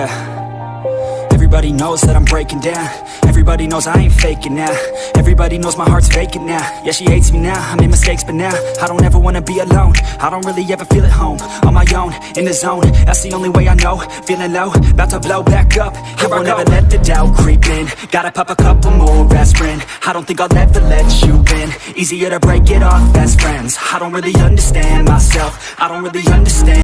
yeah. Everybody knows that I'm breaking down. Everybody knows I ain't faking now. Everybody knows my heart's vacant now. Yeah, she hates me now, I made mistakes but now I don't ever wanna be alone. I don't really ever feel at home. On my own, in the zone, that's the only way I know. Feeling low, about to blow back up. I won't ever let the doubt creep in. Gotta pop a couple more aspirin. I don't think I'll ever let you in. Easier to break it off best friends. I don't really understand myself. I don't really understand